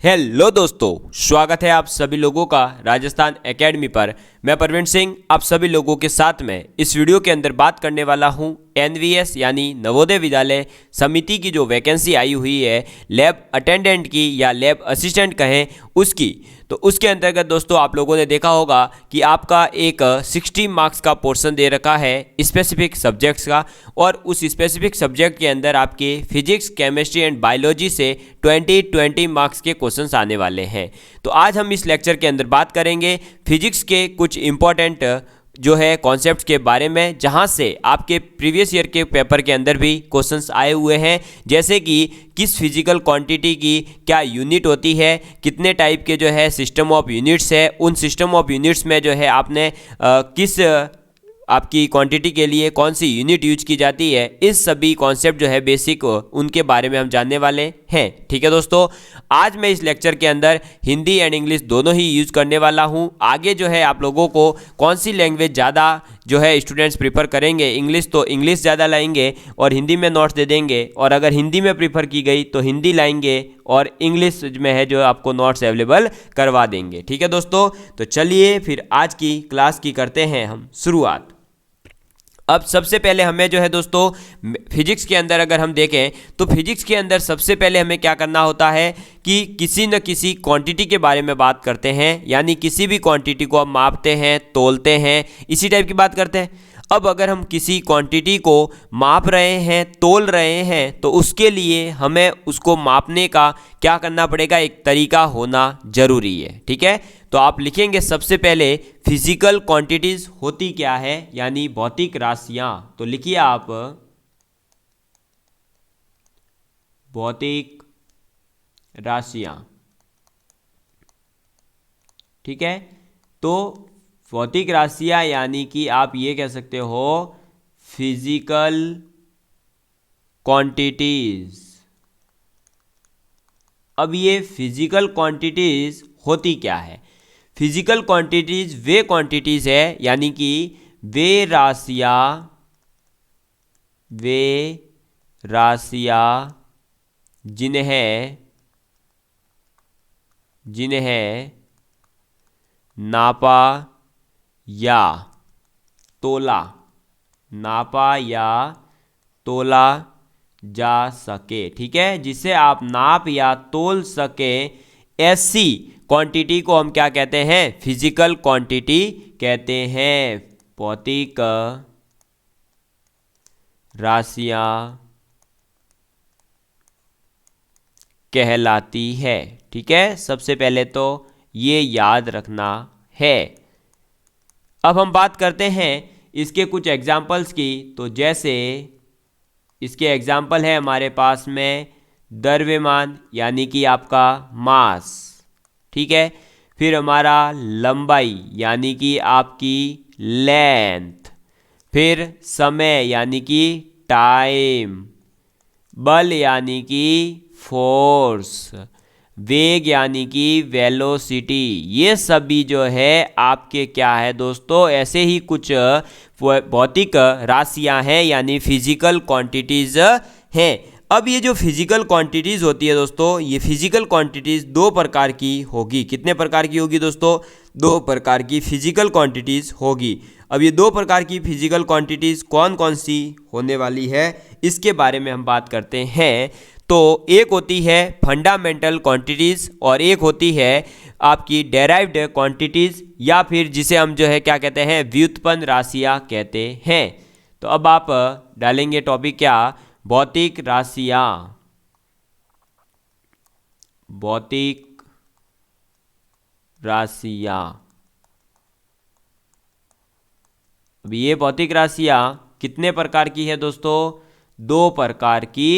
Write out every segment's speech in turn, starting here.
Hello दोस्तों, स्वागत है आप सभी लोगों का राजस्थान एकेडमी पर। मैं परवीन सिंह आप सभी लोगों के साथ में इस वीडियो के अंदर बात करने वाला हूं एनवीएस यानी नवोदय विद्यालय समिति की जो वैकेंसी आई हुई है लैब अटेंडेंट की या लैब असिस्टेंट कहें उसकी। तो उसके अंतर्गत दोस्तों आप लोगों ने देखा होगा कि आपका एक 60 मार्क्स का पोर्शन दे रखा है स्पेसिफिक सब्जेक्ट्स का, और उस स्पेसिफिक सब्जेक्ट के अंदर आपके फिजिक्स, केमिस्ट्री एंड बायोलॉजी से 20 मार्क्स के क्वेश्चंस आने वाले हैं। तो आज हम इस लेक्चर के अंदर बात करेंगे फिजिक्स के कुछ इंपॉर्टेंट जो है कॉन्सेप्ट्स के बारे में, जहां से आपके प्रीवियस ईयर के पेपर के अंदर भी क्वेश्चंस आए हुए हैं, जैसे कि किस फिजिकल क्वांटिटी की क्या यूनिट होती है, कितने टाइप के जो है सिस्टम ऑफ यूनिट्स है, उन सिस्टम ऑफ यूनिट्स में जो है आपने किस आपकी क्वांटिटी के लिए कौन सी यूनिट यूज की जाती है, इस सभी कॉन्सेप्ट जो है बेसिक उनके बारे में हम जानने वाले हैं। ठीक है दोस्तों, आज मैं इस लेक्चर के अंदर हिंदी एंड इंग्लिश दोनों ही यूज करने वाला हूं। आगे जो है आप लोगों को कौन सी लैंग्वेज ज़्यादा जो है स्टूडेंट्स प्रीफर करेंगे, इंग्लिश तो इंग्लिश ज़्यादा लाएंगे और हिंदी में नोट्स दे देंगे, और अगर हिंदी में प्रीफर की गई तो हिंदी लाएंगे और इंग्लिश में है जो आपको नोट्स अवेलेबल करवा देंगे। ठीक है दोस्तों, तो चलिए फिर आज की क्लास की करते हैं हम शुरुआत। अब सबसे पहले हमें जो है दोस्तों फिजिक्स के अंदर अगर हम देखें तो फिजिक्स के अंदर सबसे पहले हमें क्या करना होता है कि किसी न किसी क्वांटिटी के बारे में बात करते हैं, यानी किसी भी क्वांटिटी को आप मापते हैं, तोलते हैं, इसी टाइप की बात करते हैं। अब अगर हम किसी क्वांटिटी को माप रहे हैं, तोल रहे हैं, तो उसके लिए हमें उसको मापने का क्या करना पड़ेगा, एक तरीका होना जरूरी है। ठीक है, तो आप लिखेंगे सबसे पहले फिजिकल क्वांटिटीज होती क्या है, यानी भौतिक राशियां। तो लिखिए आप भौतिक राशियां। ठीक है, तो भौतिक राशियां यानी कि आप ये कह सकते हो फिजिकल क्वांटिटीज। अब ये फिजिकल क्वांटिटीज होती क्या है? फिजिकल क्वांटिटीज वे क्वांटिटीज है, यानी कि वे राशियां जिन्हें नापा या तोला जा सके। ठीक है, जिसे आप नाप या तोल सके, ऐसी क्वांटिटी को हम क्या कहते हैं? फिजिकल क्वांटिटी कहते हैं। भौतिक राशियां कहलाती है। ठीक है, सबसे पहले तो ये याद रखना है। अब हम बात करते हैं इसके कुछ एग्जाम्पल्स की। तो जैसे इसके एग्जाम्पल है हमारे पास में द्रव्यमान यानी कि आपका मास। ठीक है, फिर हमारा लंबाई यानी कि आपकी लेंथ, फिर समय यानी कि टाइम, बल यानी कि फोर्स, वेग यानी कि वेलोसिटी। ये सभी जो है आपके क्या है दोस्तों, ऐसे ही कुछ भौतिक राशियां हैं, यानी फिजिकल क्वांटिटीज हैं। अब ये जो फिजिकल क्वांटिटीज होती है दोस्तों, ये फिजिकल क्वांटिटीज दो प्रकार की होगी। कितने प्रकार की होगी दोस्तों? दो प्रकार की फिजिकल क्वांटिटीज होगी। अब ये दो प्रकार की फिजिकल क्वांटिटीज कौन कौन सी होने वाली है, इसके बारे में हम बात करते हैं। तो एक होती है फंडामेंटल क्वांटिटीज़ और एक होती है आपकी डेराइव्ड क्वांटिटीज़, या फिर जिसे हम जो है क्या कहते हैं, व्युत्पन्न राशियां कहते हैं। तो अब आप डालेंगे टॉपिक क्या? भौतिक राशियां। भौतिक राशियां। अब ये भौतिक राशियां कितने प्रकार की है दोस्तों? दो प्रकार की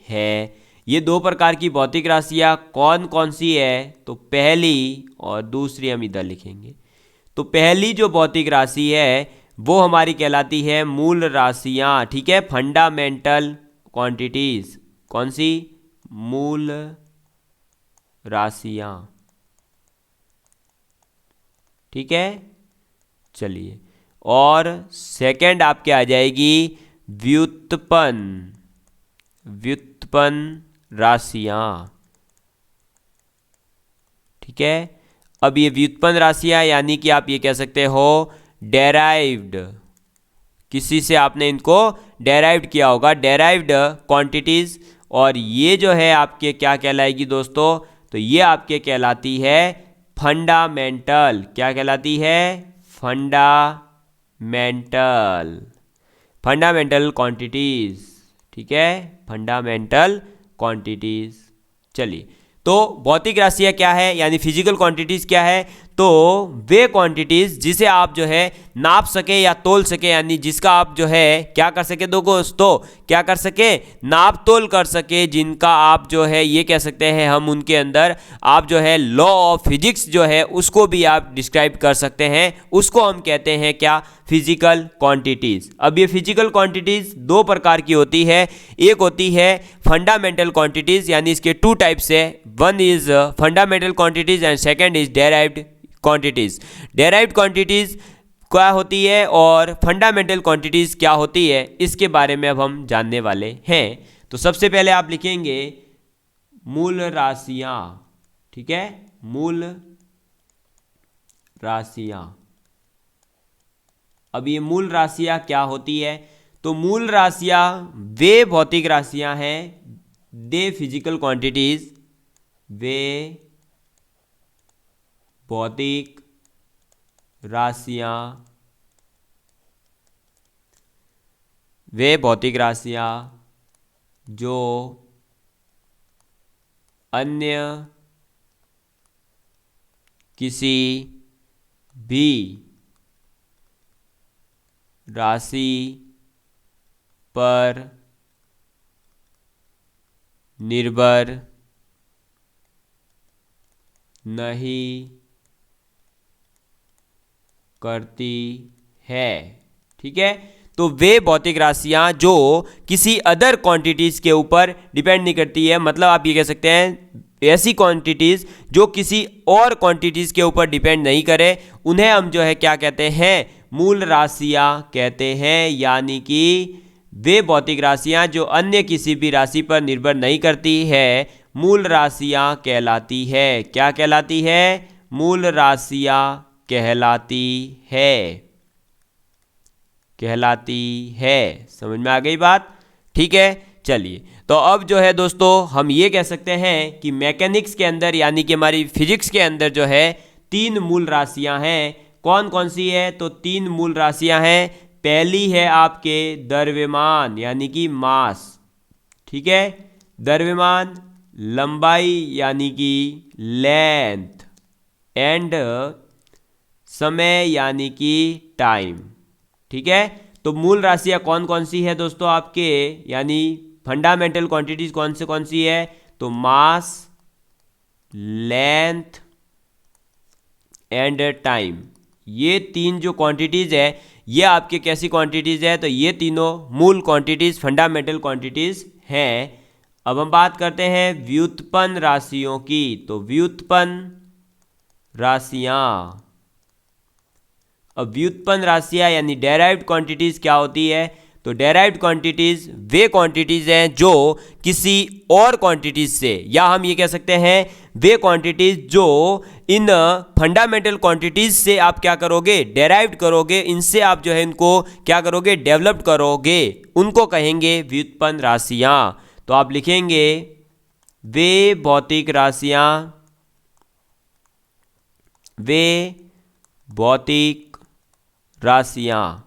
है। ये दो प्रकार की भौतिक राशियां कौन कौन सी है? तो पहली और दूसरी हम इधर लिखेंगे। तो पहली जो भौतिक राशि है वो हमारी कहलाती है मूल राशियां। ठीक है, फंडामेंटल क्वांटिटीज। कौन सी? मूल राशियां। ठीक है, चलिए। और सेकंड आपके आ जाएगी व्युत्पन्न राशियां। ठीक है। अब ये व्युत्पन्न राशियां यानी कि आप ये कह सकते हो डेराइव्ड, किसी से आपने इनको डेराइव्ड किया होगा, डेराइव्ड क्वांटिटीज। और ये जो है आपके क्या कहलाएगी दोस्तों, तो ये आपके कहलाती है फंडामेंटल। क्या कहलाती है? Fundamental, fundamental quantities. ठीक है, फंडामेंटल क्वांटिटीज। चलिए, तो भौतिक राशियां क्या है यानी फिजिकल क्वांटिटीज क्या है? तो वे क्वांटिटीज जिसे आप जो है नाप सके या तोल सके, यानी जिसका आप जो है क्या कर सके दोस्तों, क्या कर सके? नाप तोल कर सके, जिनका आप जो है ये कह सकते हैं हम उनके अंदर आप जो है लॉ ऑफ फिजिक्स जो है उसको भी आप डिस्क्राइब कर सकते हैं, उसको हम कहते हैं क्या? Physical quantities. अब ये फिजिकल क्वांटिटीज दो प्रकार की होती है, एक होती है फंडामेंटल क्वांटिटीज, यानी इसके टू टाइप्स है, one is fundamental quantities and second is derived quantities. Derived quantities क्या होती है और फंडामेंटल क्वांटिटीज क्या होती है, इसके बारे में अब हम जानने वाले हैं। तो सबसे पहले आप लिखेंगे मूल राशियां। ठीक है, मूल राशियां। अब ये मूल राशियां क्या होती है? तो मूल राशियां वे भौतिक राशियां हैं, दे फिजिकल क्वांटिटीज, वे भौतिक राशियां, वे भौतिक राशियां जो अन्य किसी भी राशि पर निर्भर नहीं करती है। ठीक है, तो वे भौतिक राशियां जो किसी अदर क्वांटिटीज के ऊपर डिपेंड नहीं करती है, मतलब आप ये कह सकते हैं ऐसी क्वांटिटीज जो किसी और क्वांटिटीज के ऊपर डिपेंड नहीं करे, उन्हें हम जो है क्या कहते हैं? मूल राशियां कहते हैं। यानी कि वे भौतिक राशियां जो अन्य किसी भी राशि पर निर्भर नहीं करती है, मूल राशियां कहलाती है। क्या कहलाती है? मूल राशियां कहलाती है, कहलाती है। समझ में आ गई बात? ठीक है, चलिए, तो अब जो है दोस्तों हम ये कह सकते हैं कि मैकेनिक्स के अंदर यानी कि हमारी फिजिक्स के अंदर जो है तीन मूल राशियां हैं। कौन कौन सी है? तो तीन मूल राशियां हैं। पहली है आपके द्रव्यमान यानी कि मास। ठीक है, द्रव्यमान, लंबाई यानी कि लेंथ, एंड समय यानी कि टाइम। ठीक है, तो मूल राशियां कौन कौन सी है दोस्तों आपके, यानी फंडामेंटल क्वांटिटीज कौन सी है? तो मास, लेंथ एंड टाइम। ये तीन जो क्वांटिटीज है ये आपके कैसी क्वांटिटीज है? तो ये तीनों मूल क्वांटिटीज, फंडामेंटल क्वांटिटीज हैं। अब हम बात करते हैं व्युत्पन्न राशियों की। तो व्युत्पन्न राशियां, अब व्युत्पन्न राशियां यानी डेराइव्ड क्वांटिटीज क्या होती है? तो डेराइव्ड क्वांटिटीज वे क्वांटिटीज हैं जो किसी और क्वांटिटीज से, या हम ये कह सकते हैं वे क्वांटिटीज जो इन फंडामेंटल क्वांटिटीज से आप क्या करोगे? डेराइव्ड करोगे, इनसे आप जो है इनको क्या करोगे? डेवलप्ड करोगे, उनको कहेंगे व्युत्पन्न राशियां। तो आप लिखेंगे वे भौतिक राशियां, वे भौतिक राशियां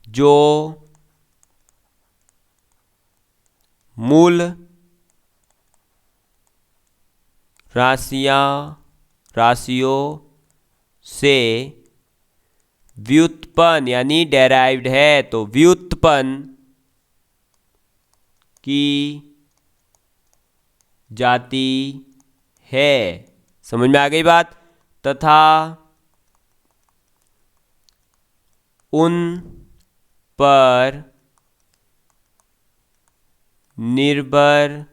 जो मूल राशियों से व्युत्पन्न यानी डेराइव्ड है। तो व्युत्पन्न की जाती है। समझ में आ गई बात? तथा उन पर निर्भर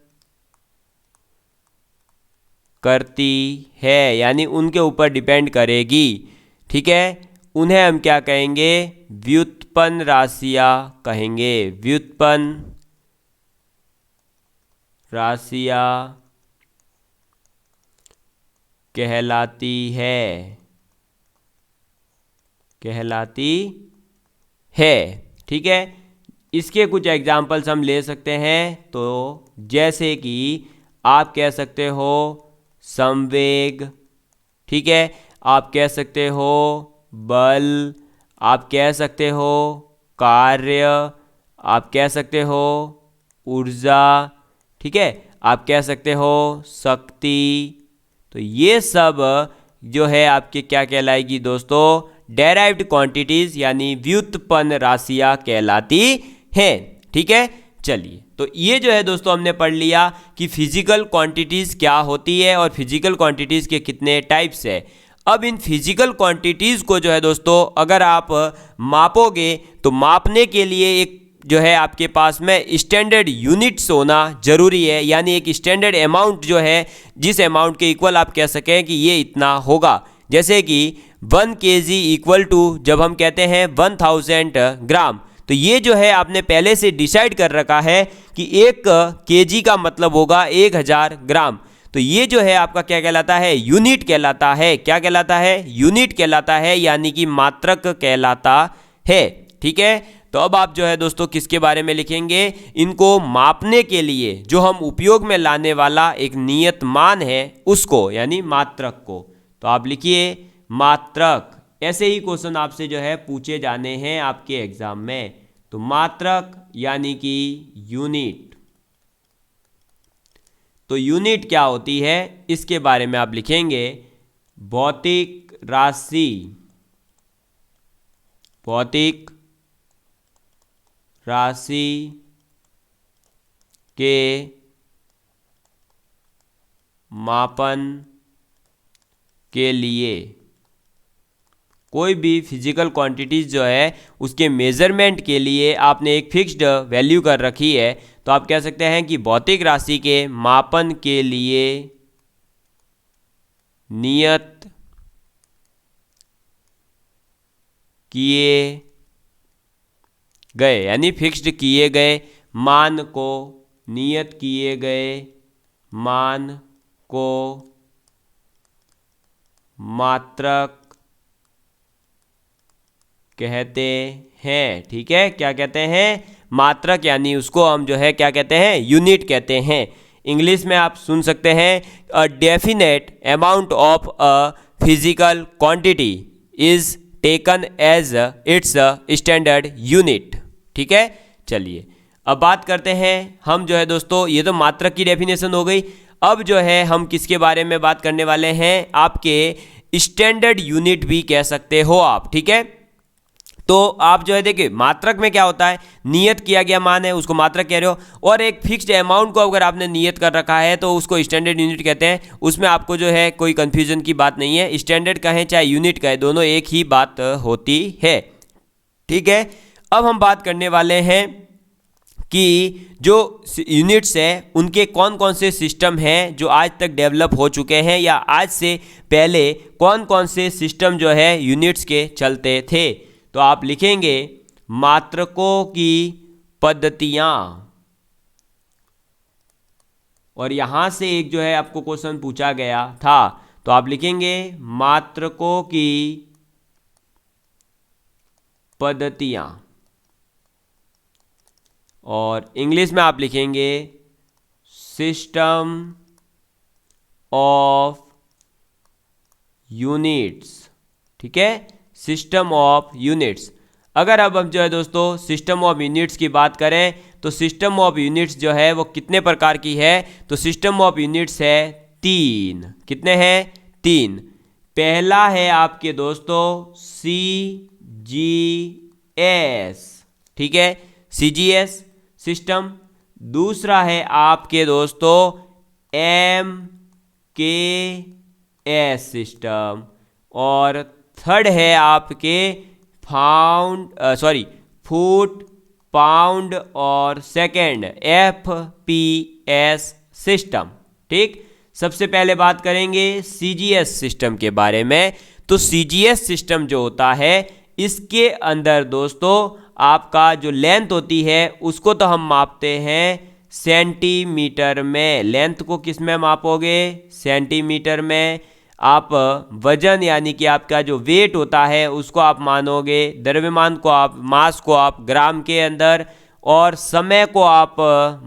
करती है, यानी उनके ऊपर डिपेंड करेगी। ठीक है, उन्हें हम क्या कहेंगे? व्युत्पन्न राशियां कहेंगे। व्युत्पन्न राशियां कहलाती है, कहलाती है। ठीक है, इसके कुछ एग्जाम्पल्स हम ले सकते हैं। तो जैसे कि आप कह सकते हो संवेग, ठीक है, आप कह सकते हो बल, आप कह सकते हो कार्य, आप कह सकते हो ऊर्जा, ठीक है, आप कह सकते हो शक्ति। तो ये सब जो है आपके क्या कहलाएगी दोस्तों, डेराइव्ड क्वांटिटीज यानी व्युत्पन्न राशियां कहलाती हैं। ठीक है, चलिए, तो ये जो है दोस्तों हमने पढ़ लिया कि फिजिकल क्वांटिटीज क्या होती है और फिजिकल क्वांटिटीज के कितने टाइप्स है। अब इन फिजिकल क्वांटिटीज को जो है दोस्तों अगर आप मापोगे तो मापने के लिए एक जो है आपके पास में स्टैंडर्ड यूनिट्स होना जरूरी है, यानी एक स्टैंडर्ड अमाउंट जो है जिस अमाउंट के इक्वल आप कह सकें कि ये इतना होगा। जैसे कि 1 kg इक्वल टू जब हम कहते हैं 1000 ग्राम, तो ये जो है आपने पहले से डिसाइड कर रखा है कि 1 kg का मतलब होगा 1000 ग्राम। तो ये जो है आपका क्या कहलाता है, यूनिट कहलाता है। क्या कहलाता है, यूनिट कहलाता है, यानी कि मात्रक कहलाता है। ठीक है, तो अब आप जो है दोस्तों किसके बारे में लिखेंगे, इनको मापने के लिए जो हम उपयोग में लाने वाला एक नियत मान है उसको, यानी मात्रक को। तो आप लिखिए मात्रक। ऐसे ही क्वेश्चन आपसे जो है पूछे जाने हैं आपके एग्जाम में। तो मात्रक यानी कि यूनिट। तो यूनिट क्या होती है इसके बारे में आप लिखेंगे भौतिक राशि, भौतिक राशि के मापन के लिए कोई भी फिजिकल क्वांटिटीज जो है उसके मेजरमेंट के लिए आपने एक फिक्स्ड वैल्यू कर रखी है। तो आप कह सकते हैं कि भौतिक राशि के मापन के लिए नियत किए गए, यानी फिक्स्ड किए गए मान को, नियत किए गए मान को मात्रक कहते हैं। ठीक है, क्या कहते हैं, मात्रक, यानी उसको हम जो है क्या कहते हैं, यूनिट कहते हैं। इंग्लिश में आप सुन सकते हैं a definite amount of a physical quantity is taken as its standard unit. ठीक है, चलिए अब बात करते हैं हम जो है दोस्तों, ये तो मात्रक की डेफिनेशन हो गई। अब जो है हम किसके बारे में बात करने वाले हैं, आपके स्टैंडर्ड यूनिट भी कह सकते हो आप। ठीक है, तो आप जो है देखिए मात्रक में क्या होता है, नियत किया गया मान है उसको मात्रक कह रहे हो, और एक फिक्स्ड अमाउंट को अगर आपने नियत कर रखा है तो उसको स्टैंडर्ड यूनिट कहते हैं। उसमें आपको जो है कोई कंफ्यूजन की बात नहीं है, स्टैंडर्ड कहें चाहे यूनिट कहें दोनों एक ही बात होती है। ठीक है, अब हम बात करने वाले हैं कि जो यूनिट्स हैं उनके कौन कौन से सिस्टम हैं जो आज तक डेवलप हो चुके हैं, या आज से पहले कौन कौन से सिस्टम जो है यूनिट्स के चलते थे। तो आप लिखेंगे मात्रकों की पद्धतियां, और यहां से एक जो है आपको क्वेश्चन पूछा गया था, तो आप लिखेंगे मात्रकों की पद्धतियां, और इंग्लिश में आप लिखेंगे सिस्टम ऑफ यूनिट्स। ठीक है, सिस्टम ऑफ यूनिट्स। अगर अब हम जो है दोस्तों सिस्टम ऑफ यूनिट्स की बात करें तो सिस्टम ऑफ यूनिट्स जो है वो कितने प्रकार की है, तो सिस्टम ऑफ यूनिट्स है 3। कितने हैं, 3। पहला है आपके दोस्तों CGS। ठीक है, CGS सिस्टम। दूसरा है आपके दोस्तों MKS सिस्टम, और थर्ड है आपके फुट पाउंड और सेकेंड FPS सिस्टम। ठीक, सबसे पहले बात करेंगे CGS सिस्टम के बारे में। तो CGS सिस्टम जो होता है इसके अंदर दोस्तों आपका जो लेंथ होती है उसको तो हम मापते हैं सेंटीमीटर में। लेंथ को किस में मापोगे, सेंटीमीटर में। आप वजन यानी कि आपका जो वेट होता है उसको आप मानोगे, द्रव्यमान को आप, मास को आप ग्राम के अंदर, और समय को आप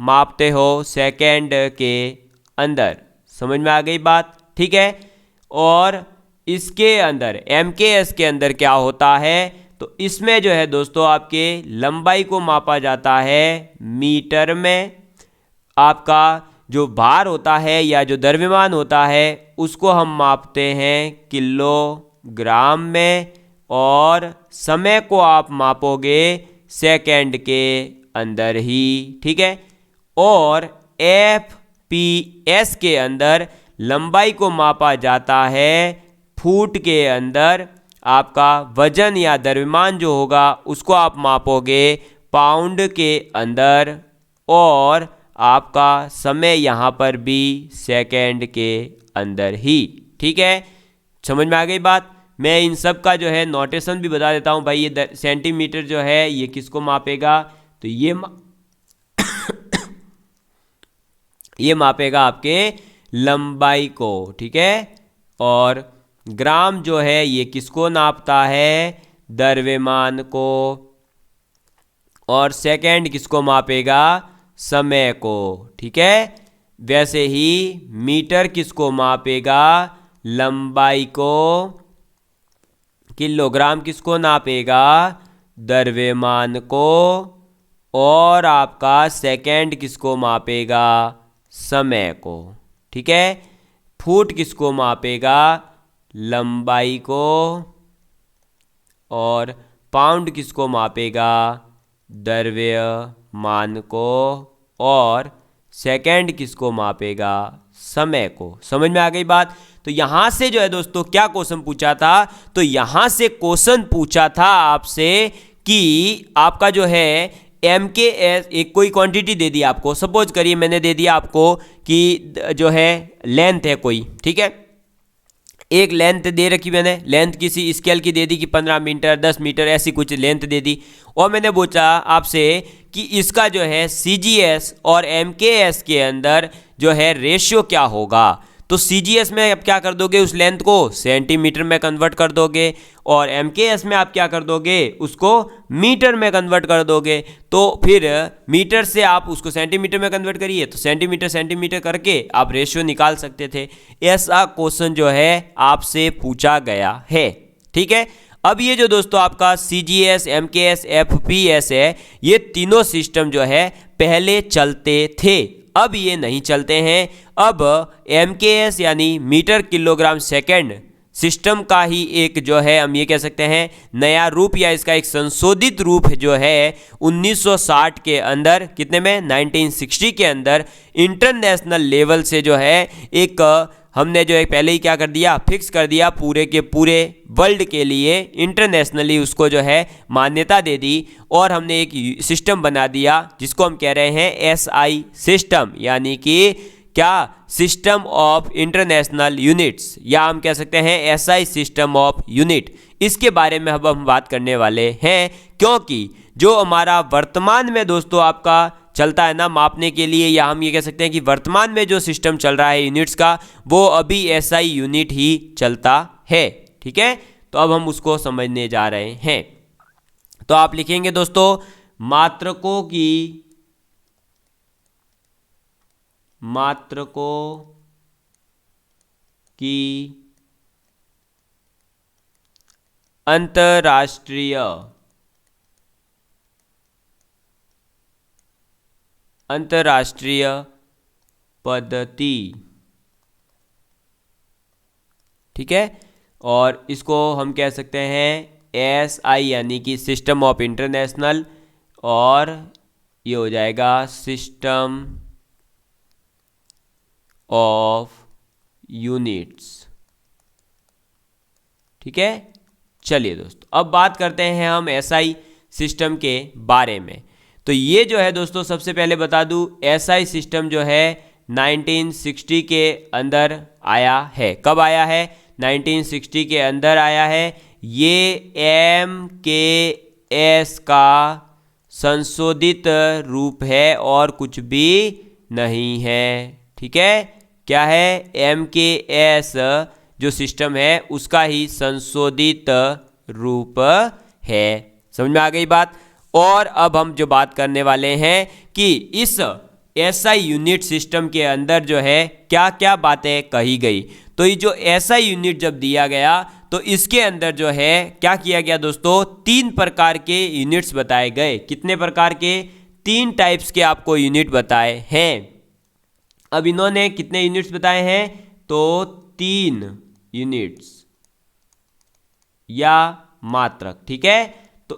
मापते हो सेकंड के अंदर। समझ में आ गई बात? ठीक है। और इसके अंदर MKS के अंदर क्या होता है, तो इसमें जो है दोस्तों आपके लंबाई को मापा जाता है मीटर में, आपका जो भार होता है या जो द्रव्यमान होता है उसको हम मापते हैं किलोग्राम में, और समय को आप मापोगे सेकंड के अंदर ही। ठीक है। और FPS के अंदर लंबाई को मापा जाता है फुट के अंदर, आपका वजन या द्रव्यमान जो होगा उसको आप मापोगे पाउंड के अंदर, और आपका समय यहाँ पर भी सेकंड के अंदर ही। ठीक है, समझ में आ गई बात? मैं इन सब का जो है नोटेशन भी बता देता हूँ भाई। ये सेंटीमीटर जो है ये किसको मापेगा, तो ये मापेगा आपके लंबाई को। ठीक है। और ग्राम जो है ये किसको नापता है, द्रव्यमान को, और सेकंड किसको मापेगा, समय को। ठीक है। वैसे ही मीटर किसको मापेगा, लंबाई को, किलोग्राम किसको नापेगा, द्रव्यमान को, और आपका सेकंड किसको मापेगा, समय को। ठीक है। फुट किसको मापेगा, लंबाई को, और पाउंड किसको मापेगा, द्रव्यमान को, और सेकंड किसको मापेगा, समय को। समझ में आ गई बात? तो यहां से जो है दोस्तों क्या क्वेश्चन पूछा था, तो यहां से क्वेश्चन पूछा था आपसे कि आपका जो है MKS, एक कोई क्वांटिटी दे दी आपको, सपोज करिए मैंने दे दिया आपको कि जो है लेंथ है कोई। ठीक है, एक लेंथ दे रखी मैंने, लेंथ किसी स्केल की दे दी कि 15 मीटर 10 मीटर ऐसी कुछ लेंथ दे दी, और मैंने पूछा आपसे कि इसका जो है CGS और MKS के अंदर जो है रेशियो क्या होगा। तो CGS में आप क्या कर दोगे, उस लेंथ को सेंटीमीटर में कन्वर्ट कर दोगे, और MKS में आप क्या कर दोगे, उसको मीटर में कन्वर्ट कर दोगे। तो फिर मीटर से आप उसको सेंटीमीटर में कन्वर्ट करिए, तो सेंटीमीटर सेंटीमीटर करके आप रेशियो निकाल सकते थे। ऐसा क्वेश्चन जो है आपसे पूछा गया है। ठीक है। अब ये जो दोस्तों आपका CGS, MKS, FPS है, ये तीनों सिस्टम जो है पहले चलते थे, अब ये नहीं चलते हैं। अब MKS यानी मीटर किलोग्राम सेकंड सिस्टम का ही एक जो है हम ये कह सकते हैं नया रूप, या इसका एक संशोधित रूप जो है 1960 के अंदर, कितने में, 1960 के अंदर इंटरनेशनल लेवल से जो है एक हमने जो है पहले ही क्या कर दिया, फिक्स कर दिया, पूरे के पूरे वर्ल्ड के लिए इंटरनेशनली उसको जो है मान्यता दे दी, और हमने एक सिस्टम बना दिया जिसको हम कह रहे हैं SI सिस्टम, यानी कि क्या, सिस्टम ऑफ इंटरनेशनल यूनिट्स, या हम कह सकते हैं SI सिस्टम ऑफ यूनिट। इसके बारे में अब हम बात करने वाले हैं, क्योंकि जो हमारा वर्तमान में दोस्तों आपका चलता है ना मापने के लिए, या हम ये कह सकते हैं कि वर्तमान में जो सिस्टम चल रहा है यूनिट्स का, वो अभी SI यूनिट ही चलता है। ठीक है। तो अब हम उसको समझने जा रहे हैं। तो आप लिखेंगे दोस्तों मात्रकों की अंतरराष्ट्रीय पद्धति। ठीक है। और इसको हम कह सकते हैं SI यानी कि सिस्टम ऑफ इंटरनेशनल, और ये हो जाएगा सिस्टम ऑफ यूनिट्स। ठीक है। चलिए दोस्तों अब बात करते हैं हम SI सिस्टम के बारे में। तो ये जो है दोस्तों सबसे पहले बता दूं, SI सिस्टम जो है 1960 के अंदर आया है। कब आया है, 1960 के अंदर आया है। ये MKS का संशोधित रूप है और कुछ भी नहीं है। ठीक है। क्या है, MKS जो सिस्टम है उसका ही संशोधित रूप है। समझ में आ गई बात। और अब हम जो बात करने वाले हैं कि इस एसआई यूनिट सिस्टम के अंदर जो है क्या क्या बातें कही गई। तो ये जो एसआई यूनिट जब दिया गया तो इसके अंदर जो है क्या किया गया दोस्तों, 3 प्रकार के यूनिट्स बताए गए। कितने प्रकार के? 3 टाइप्स के आपको यूनिट बताए हैं। अब इन्होंने कितने यूनिट्स बताए हैं? तो 3 यूनिट्स या मात्रक। ठीक है, तो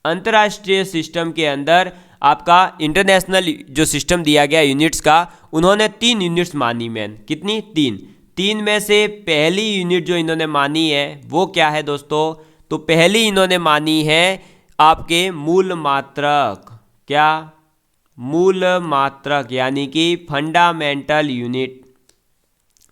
अंतर्राष्ट्रीय सिस्टम के अंदर आपका इंटरनेशनल जो सिस्टम दिया गया यूनिट्स का, उन्होंने 3 यूनिट्स मानी। मैन कितनी? 3 में से पहली यूनिट जो इन्होंने मानी है वो क्या है दोस्तों? तो पहली इन्होंने मानी है आपके मूल मात्रक। क्या? मूल मात्रक यानी कि फंडामेंटल यूनिट।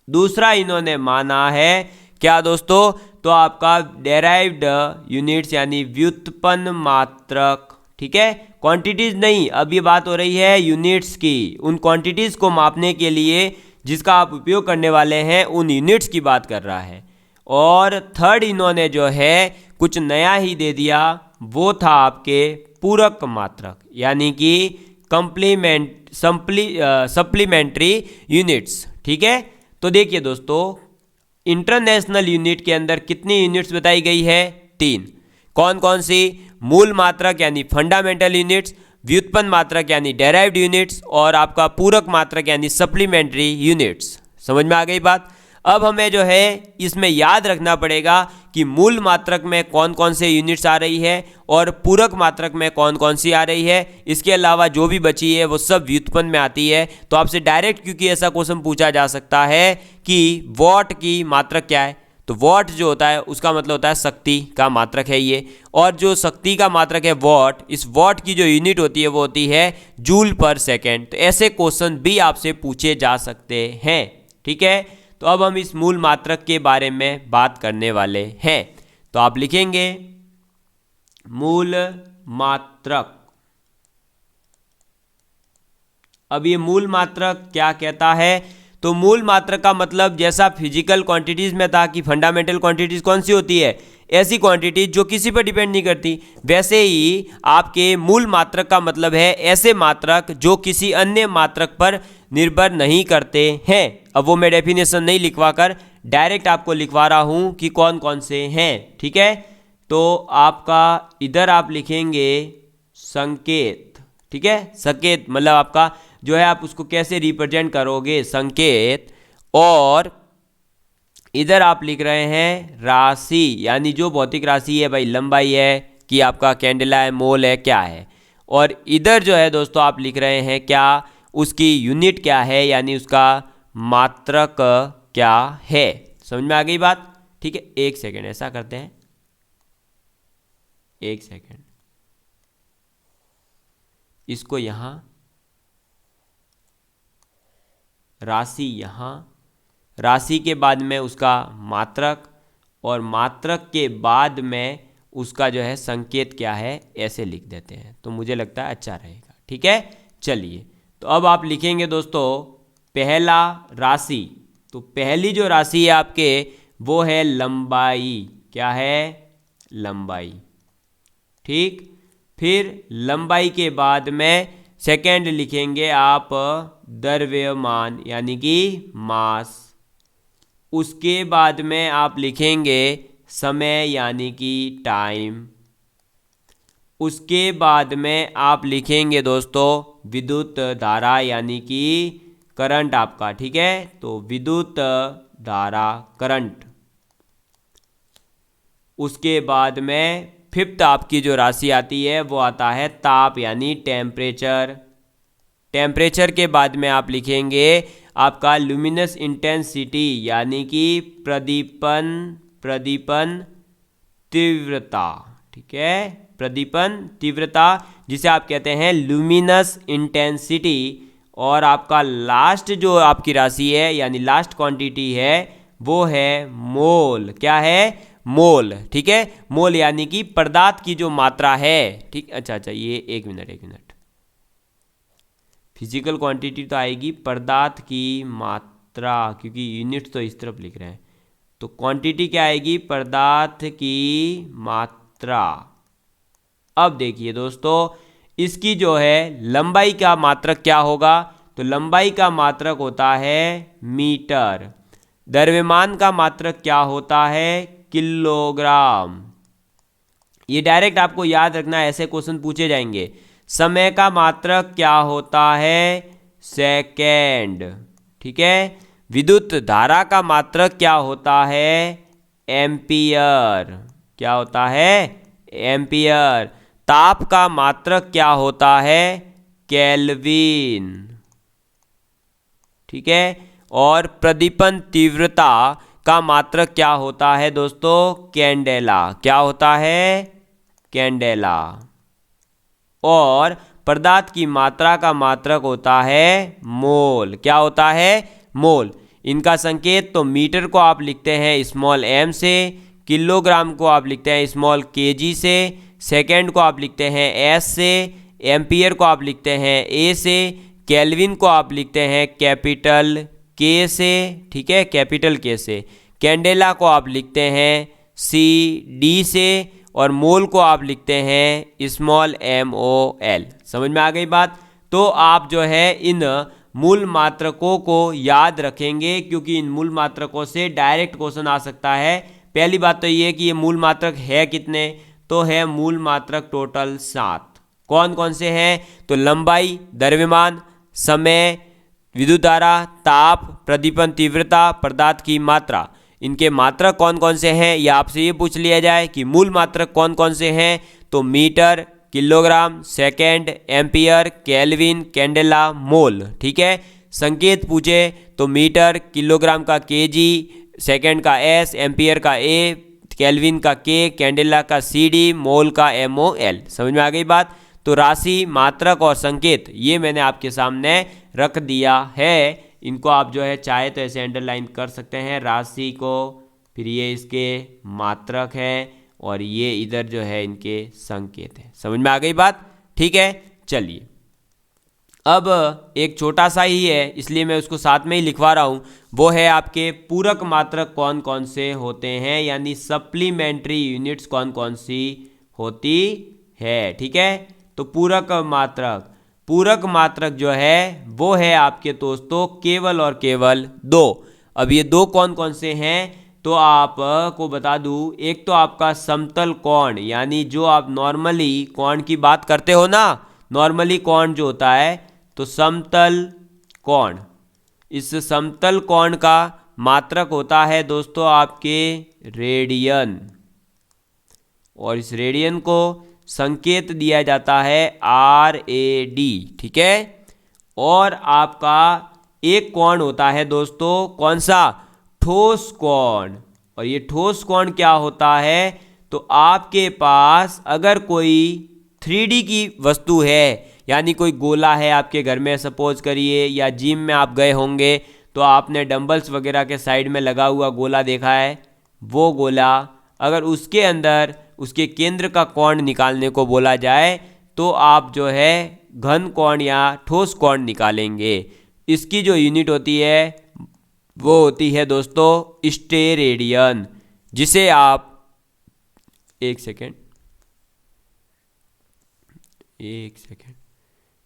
दूसरा इन्होंने माना है क्या दोस्तों? तो आपका डेराइव्ड यूनिट्स यानी व्युत्पन्न मात्रक। ठीक है, क्वांटिटीज नहीं, अब ये बात हो रही है यूनिट्स की। उन क्वांटिटीज को मापने के लिए जिसका आप उपयोग करने वाले हैं उन यूनिट्स की बात कर रहा है। और थर्ड इन्होंने जो है कुछ नया ही दे दिया, वो था आपके पूरक मात्रक यानी कि सप्लीमेंट्री यूनिट्स। ठीक है, तो देखिए दोस्तों, इंटरनेशनल यूनिट के अंदर कितनी यूनिट्स बताई गई है? 3। कौन कौन सी? मूल मात्रक यानी फंडामेंटल यूनिट्स, व्युत्पन्न मात्रक यानी डेराइव्ड यूनिट्स, और आपका पूरक मात्रक यानी सप्लीमेंट्री यूनिट्स। समझ में आ गई बात। अब हमें जो है इसमें याद रखना पड़ेगा कि मूल मात्रक में कौन कौन से यूनिट्स आ रही है और पूरक मात्रक में कौन कौन सी आ रही है। इसके अलावा जो भी बची है वो सब व्युत्पन्न में आती है। तो आपसे डायरेक्ट क्योंकि ऐसा क्वेश्चन पूछा जा सकता है कि वॉट की मात्रक क्या है, तो वॉट जो होता है उसका मतलब होता है शक्ति का मात्रक है ये, और जो शक्ति का मात्रक है वॉट, इस वॉट की जो यूनिट होती है वो होती है जूल पर सेकेंड। तो ऐसे क्वेश्चन भी आपसे पूछे जा सकते हैं। ठीक है, तो अब हम इस मूल मात्रक के बारे में बात करने वाले हैं। तो आप लिखेंगे मूल मात्रक। अब ये मूल मात्रक क्या कहता है? तो मूल मात्रक का मतलब जैसा फिजिकल क्वांटिटीज में था कि फंडामेंटल क्वांटिटीज कौन सी होती है, ऐसी क्वांटिटीज जो किसी पर डिपेंड नहीं करती, वैसे ही आपके मूल मात्रक का मतलब है ऐसे मात्रक जो किसी अन्य मात्रक पर निर्भर नहीं करते हैं। अब वो मैं डेफिनेशन नहीं लिखवा कर डायरेक्ट आपको लिखवा रहा हूं कि कौन कौन से हैं। ठीक है, तो आपका इधर आप लिखेंगे संकेत। ठीक है, संकेत मतलब आपका जो है आप उसको कैसे रिप्रेजेंट करोगे, संकेत। और इधर आप लिख रहे हैं राशि, यानी जो भौतिक राशि है भाई, लंबाई है कि आपका कैंडेला है, मोल है, क्या है। और इधर जो है दोस्तों आप लिख रहे हैं क्या, उसकी यूनिट क्या है, यानी उसका मात्रक क्या है। समझ में आ गई बात। ठीक है, एक सेकेंड ऐसा करते हैं, एक सेकेंड, इसको यहां राशि, यहाँ राशि के बाद में उसका मात्रक, और मात्रक के बाद में उसका जो है संकेत क्या है, ऐसे लिख देते हैं तो मुझे लगता है अच्छा रहेगा। ठीक है, चलिए, तो अब आप लिखेंगे दोस्तों पहला राशि। तो पहली जो राशि है आपके वो है लंबाई। क्या है? लंबाई। ठीक, फिर लंबाई के बाद में सेकेंड लिखेंगे आप द्रव्यमान यानी कि मास। उसके बाद में आप लिखेंगे समय यानी कि टाइम। उसके बाद में आप लिखेंगे दोस्तों विद्युत धारा यानी कि करंट आपका। ठीक है, तो विद्युत धारा करंट। उसके बाद में फिफ्थ आपकी जो राशि आती है वो आता है ताप यानी टेम्परेचर। टेम्परेचर के बाद में आप लिखेंगे आपका लुमिनस इंटेंसिटी यानी कि प्रदीपन तीव्रता। ठीक है, प्रदीपन तीव्रता जिसे आप कहते हैं लुमिनस इंटेंसिटी। और आपका लास्ट जो आपकी राशि है यानी लास्ट क्वांटिटी है वो है मोल। क्या है? मोल। ठीक है, मोल यानी कि पदार्थ की जो मात्रा है। ठीक, अच्छा, ये एक मिनट, फिजिकल क्वांटिटी तो आएगी, पदार्थ की मात्रा, क्योंकि यूनिट तो इस तरफ लिख रहे हैं। तो क्वांटिटी क्या आएगी, पदार्थ की मात्रा। अब देखिए दोस्तों, इसकी जो है लंबाई का मात्रक क्या होगा, तो लंबाई का मात्रक होता है मीटर। द्रव्यमान का मात्रक क्या होता है, किलोग्राम। ये डायरेक्ट आपको याद रखना है, ऐसे क्वेश्चन पूछे जाएंगे। समय का मात्रक क्या होता है, सेकेंड। ठीक है। विद्युत धारा का मात्रक क्या होता है, एम्पियर। क्या होता है, एम्पियर। ताप का मात्रक क्या होता है, केल्विन। ठीक है। और प्रदीपन तीव्रता का मात्रक क्या होता है दोस्तों, कैंडेला। क्या होता है, कैंडेला। और पदार्थ की मात्रा का मात्रक होता है मोल। क्या होता है, मोल। इनका संकेत तो मीटर को आप लिखते हैं स्मॉल m से, किलोग्राम को आप लिखते हैं स्मॉल kg से, सेकेंड को आप लिखते हैं s से, एम्पियर को आप लिखते हैं a से, केल्विन को आप लिखते हैं कैपिटल K से। ठीक है, कैपिटल K से। कैंडेला को आप लिखते हैं CD से, और मोल को आप लिखते हैं स्मॉल MOL। समझ में आ गई बात। तो आप जो है इन मूल मात्रकों को याद रखेंगे, क्योंकि इन मूल मात्रकों से डायरेक्ट क्वेश्चन आ सकता है। पहली बात तो ये कि ये मूल मात्रक है कितने, तो है मूल मात्रक टोटल 7। कौन कौन से हैं, तो लंबाई, द्रव्यमान, समय, विद्युत धारा, ताप, प्रदीपन तीव्रता, पदार्थ की मात्रा। इनके मात्रक कौन कौन से हैं, या आपसे ये पूछ लिया जाए कि मूल मात्रक कौन कौन से हैं, तो metre, kilogram, second, ampere, kelvin, candela, mole. ठीक है। संकेत पूछे तो मीटर, किलोग्राम का kg, सेकेंड का s, एम्पियर का a, केल्विन का k, कैंडेला का cd, मोल का MOL। समझ में आ गई बात। तो राशि, मात्रक और संकेत ये मैंने आपके सामने रख दिया है। इनको आप जो है चाहे तो ऐसे अंडरलाइन कर सकते हैं, राशि को, फिर ये इसके मात्रक है, और ये इधर जो है इनके संकेत है। समझ में आ गई बात। ठीक है, चलिए अब एक छोटा सा ही है, इसलिए मैं उसको साथ में ही लिखवा रहा हूँ। वो है आपके पूरक मात्रक कौन कौन से होते हैं, यानी सप्लीमेंट्री यूनिट्स कौन कौन सी होती है। ठीक है। तो पूरक मात्रक जो है वो है आपके दोस्तों केवल और केवल 2। अब ये 2 कौन कौन से हैं, तो आपको बता दूं, एक तो आपका समतल कोण, यानी जो आप नॉर्मली कोण की बात करते हो ना, नॉर्मली कोण जो होता है, तो समतल कोण। इस समतल कोण का मात्रक होता है दोस्तों आपके रेडियन, और इस रेडियन को संकेत दिया जाता है RAD। ठीक है। और आपका एक कोण होता है दोस्तों, कौन सा, ठोस कोण। और ये ठोस कोण क्या होता है, तो आपके पास अगर कोई 3D की वस्तु है, यानी कोई गोला है आपके घर में, सपोज करिए, या जिम में आप गए होंगे तो आपने डंबल्स वगैरह के साइड में लगा हुआ गोला देखा है। वो गोला अगर उसके अंदर उसके केंद्र का कोण निकालने को बोला जाए, तो आप जो है घन कोण या ठोस कोण निकालेंगे। इसकी जो यूनिट होती है वो होती है दोस्तों स्टेरेडियन, जिसे आप एक सेकेंड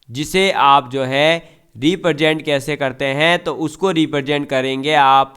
जिसे आप जो है रिप्रेजेंट कैसे करते हैं, तो उसको रिप्रेजेंट करेंगे आप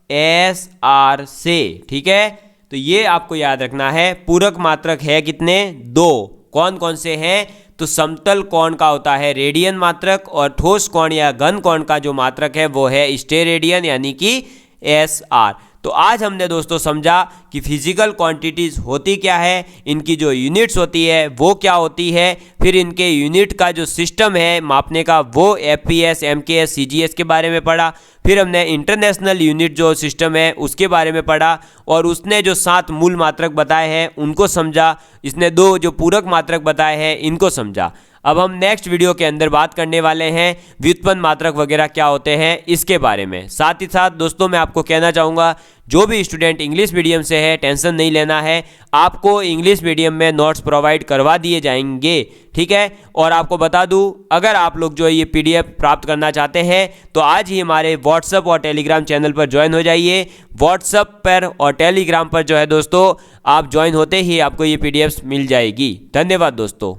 SR से। ठीक है। तो ये आपको याद रखना है। पूरक मात्रक है कितने, 2। कौन कौन से हैं, तो समतल कोण का होता है रेडियन मात्रक, और ठोस कोण या घन कोण का जो मात्रक है वो है स्टेरेडियन, यानी कि SR। तो आज हमने दोस्तों समझा कि फिजिकल क्वांटिटीज होती क्या है, इनकी जो यूनिट्स होती है वो क्या होती है, फिर इनके यूनिट का जो सिस्टम है मापने का वो FPS, MKS, CGS के बारे में पढ़ा। फिर हमने इंटरनेशनल यूनिट जो सिस्टम है उसके बारे में पढ़ा, और उसने जो 7 मूल मात्रक बताए हैं उनको समझा। इसने 2 जो पूरक मात्रक बताए हैं इनको समझा। अब हम नेक्स्ट वीडियो के अंदर बात करने वाले हैं व्युत्पन्न मात्रक वगैरह क्या होते हैं इसके बारे में। साथ ही साथ दोस्तों मैं आपको कहना चाहूँगा, जो भी स्टूडेंट इंग्लिश मीडियम से है टेंशन नहीं लेना है, आपको इंग्लिश मीडियम में नोट्स प्रोवाइड करवा दिए जाएंगे, ठीक है। और आपको बता दूं, अगर आप लोग जो है ये PDF प्राप्त करना चाहते हैं तो आज ही हमारे व्हाट्सएप और टेलीग्राम चैनल पर ज्वाइन हो जाइए। व्हाट्सएप पर और टेलीग्राम पर जो है दोस्तों आप ज्वाइन होते ही आपको ये PDFs मिल जाएगी। धन्यवाद दोस्तों।